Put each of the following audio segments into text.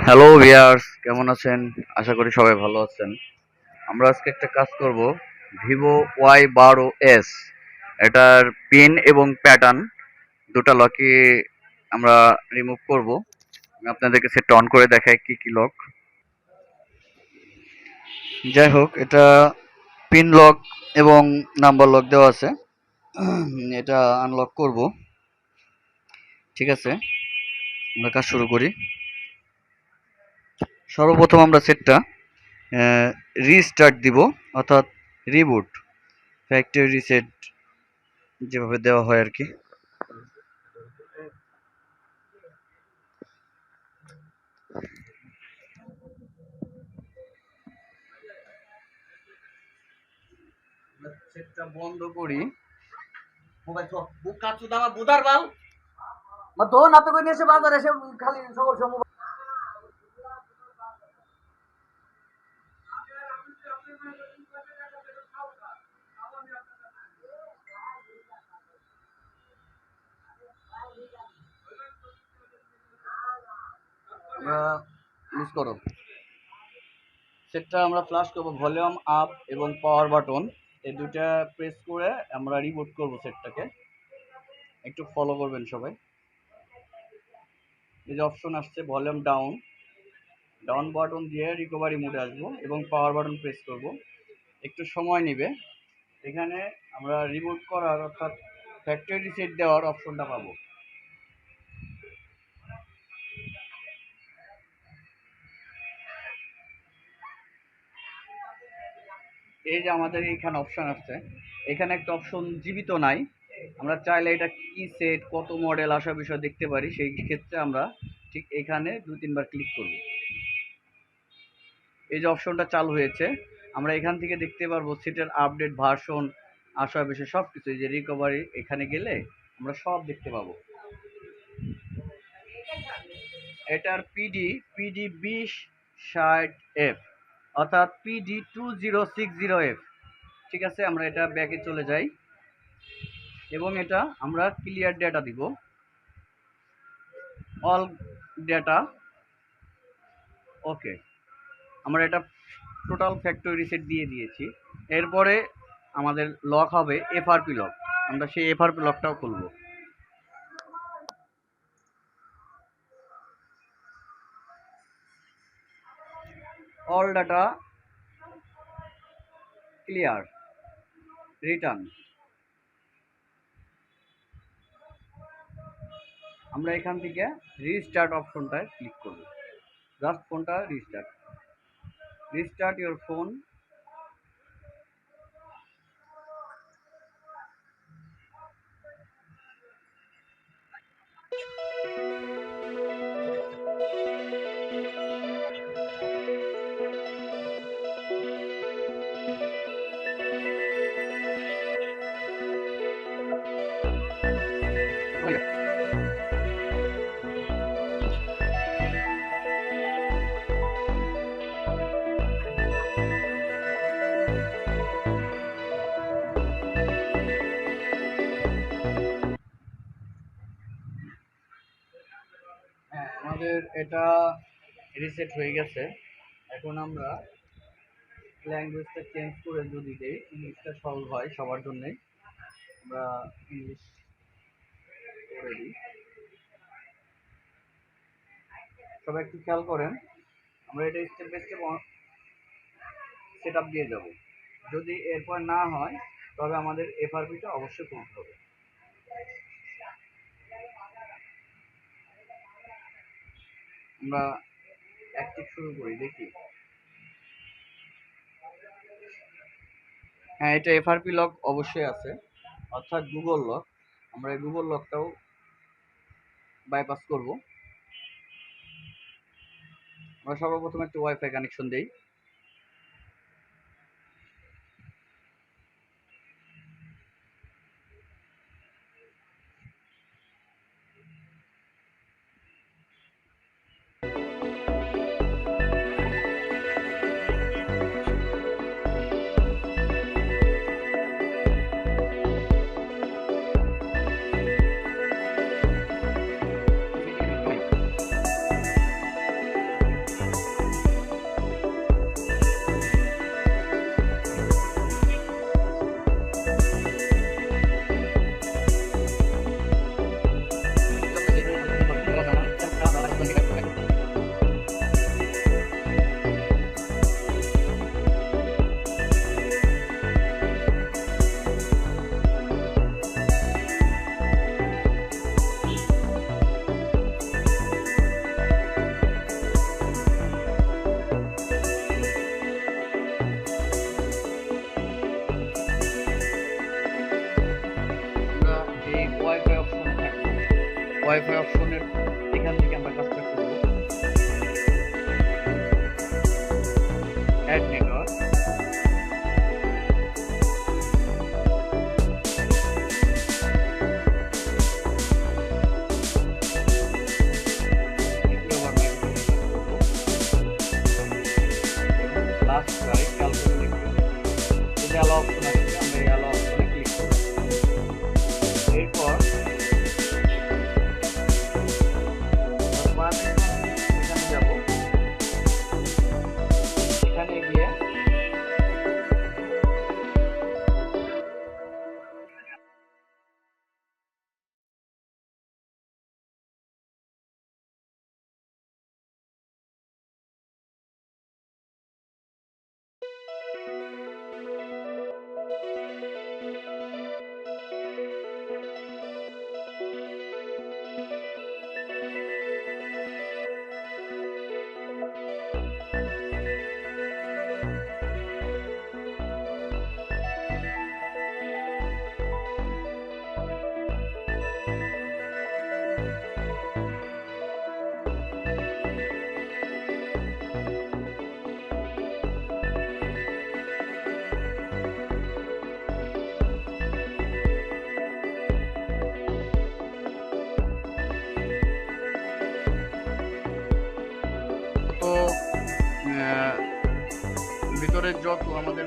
Hello viewers, কেমন আছেন? আশা করি সবাই ভালো আছেন। আমরা আজকে একটা কাজ করব, ভিভো Y12s। এটার পিন এবং প্যাটার্ন দুটো লকই আমরা রিমুভ করব। আমি আপনাদেরকে সেটটা অন করে দেখাই কি কি লক। যাই হোক, এটা পিন লক এবং নাম্বার লক দেওয়া আছে। এটা আনলক করব। ঠিক আছে, আমরা কাজ শুরু করি। সর্বপ্রথম আমরা সেটটা রিস্টার্ট দিব, অর্থাৎ রিবুট, ফ্যাক্টরি রিসেট যেভাবে দেওয়া হয় আর কি। সেটটা বন্ধ করি। মোবাইল তো বুক কাটছো দামা বুদার বাল মা তো না তো কই এসে বাজার এসে খালি সকল সময় আমরা ইউজ করো। সেটটা আমরা ফ্লাশ করব, ভলিউম আপ এবং পাওয়ার বাটন এই দুইটা প্রেস করে আমরা রিবুট করব সেটটাকে। একটু ফলো করবেন সবাই। এই যে অপশন আসছে ভলিউম ডাউন, ডাউন বাটন দিয়ে রিকভারি মোডে আসবো এবং পাওয়ার বাটন প্রেস করব। একটু সময় নেবে। এখানে আমরা রিবুট করার অর্থাৎ ফ্যাক্টরি রিসেট দেওয়ার অপশনটা পাবো। এই যে আমাদের এখানে অপশন আসছে, এখানে একটা অপশন জীবিত নাই। আমরা চাইলে এটা কি সেট কত মডেল আসা বিষয় দেখতে পারি। সেই ক্ষেত্রে আমরা ঠিক এখানে 2-3 বার ক্লিক করব। এই যে অপশনটা চালু হয়েছে, আমরা এখান থেকে দেখতে পারবো সেটের আপডেট ভার্সন আসা বিষয় সব কিছু। এই যে রিকভারি, এখানে গেলে আমরা সব দেখতে পাবো। এটার পিডি 2060F, অর্থাৎ PD2060F। ঠিক আছে, আমরা এটা ব্যাকে চলে যাই এবং এটা আমরা ক্লিয়ার ডেটা দিব, অল ডেটা ওকে। আমরা এটা টোটাল ফ্যাক্টরি রিসেট দিয়ে দিয়েছি। এরপরে আমাদের লক হবে এফআরপি লক। আমরা সেই এফআরপি লকটাও খুলব। All data clear, return. আমরা এখান থেকে রিস্টার্ট অপশনটায় ক্লিক করব। জাস্ট ফোনটা রিস্টার্ট ইউর ফোন। হ্যাঁ, আমাদের এটা রিসেট হয়ে গেছে। এখন আমরা ল্যাঙ্গুয়েজটা চেঞ্জ করে যদি দিই, ইংলিশটা সহজ হয় সবার জন্যে। আমরা ইংলিশ করে দিই। সবাই একটু খেয়াল করেন, আমরা এটা step by step set up দিয়ে যাব। যদি এরপর না হয় তবে আমাদের এফআরপিটা অবশ্যই করতে হবে। আমরা অ্যাক্টিভ শুরু করি, দেখি। হ্যাঁ, এটা এফআরপি লক অবশ্যই আছে, অর্থাৎ গুগল লক। আমরা এই গুগল লকটাও বাইপাস করব। আমরা সর্বপ্রথম একটা ওয়াইফাই কানেকশন দেই। ওয়াইফাই অপশনের এখান থেকে আমরা কাজটা করব। অ্যাড নেটওয়ার্ক, লাস্ট ট্রাই খেয়াল করে দেখবেন যদি অ্যালাউ অপশন আসবে আমরা এই অ্যালাউ অপশনে ক্লিক করব। এরপর এখানে যাব, এখানে গিয়ে তো ভিতরে যত আমাদের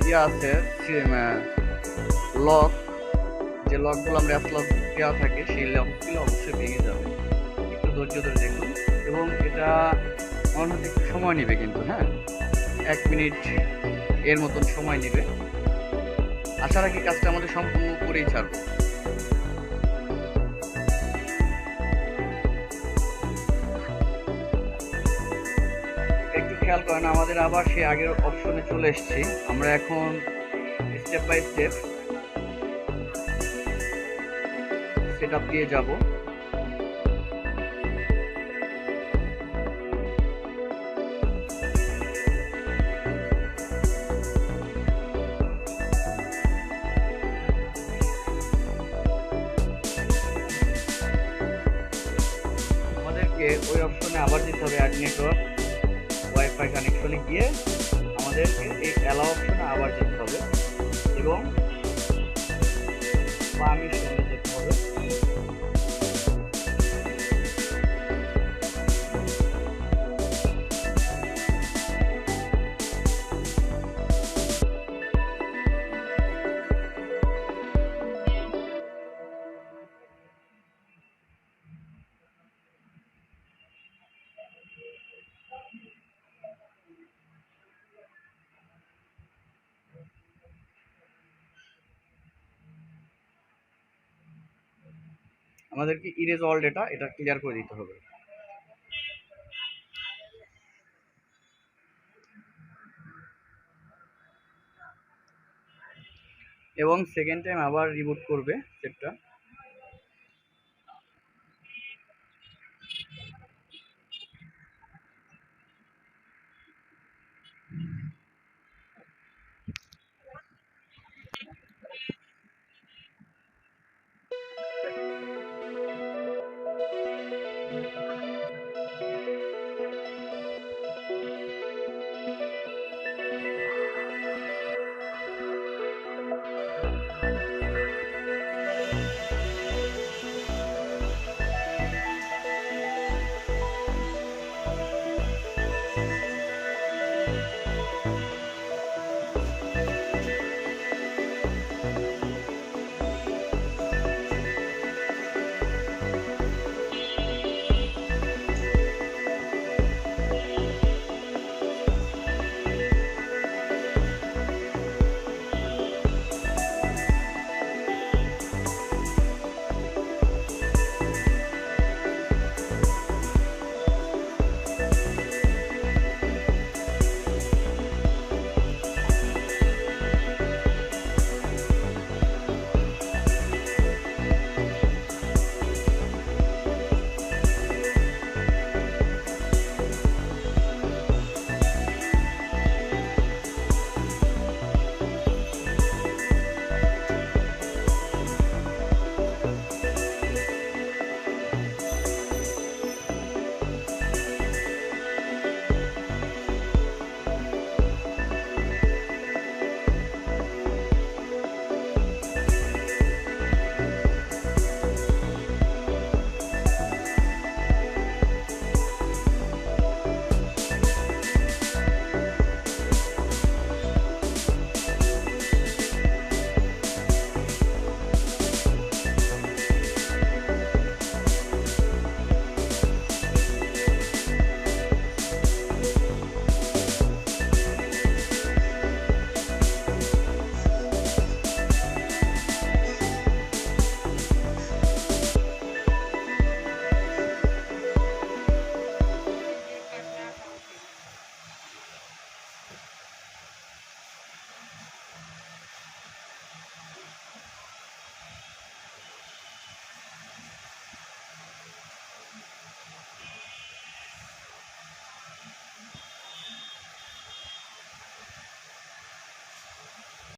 ইয়ে আছে লক, যে লকগুলো আমরা লক দেওয়া থাকে সেই লকগুলো অবশ্যই ভেঙে যাবে। একটু ধৈর্য ধরে দেখুন এবং এটা মনে হচ্ছে একটু সময় নেবে কিন্তু, হ্যাঁ 1 মিনিট এর মতন সময় নেবে। আশা রাখি কাজটা আমাদের সম্পূর্ণ করেই ছাড়বো। একটু খেয়াল করেন আমাদের আবার সেই আগের অপশনে চলে এসেছি। আমরা এখন step by step set up দিয়ে যাব। আমাদেরকে ওই অপশনে আবার যেতে হবে, অ্যাড নেটওয়ার্ক, ওয়াইফাই কানেকশনে গিয়ে আমাদেরকে এই অ্যালাউ অপশনে আবার যেতে হবে এবং পারমিশনে যেতে হবে। আমাদেরকে ইরেজ অল ডেটা এটা ক্লিয়ার করে দিতে হবে। এবং সেকেন্ড টাইম আবার রিবুট করবে সেটটা।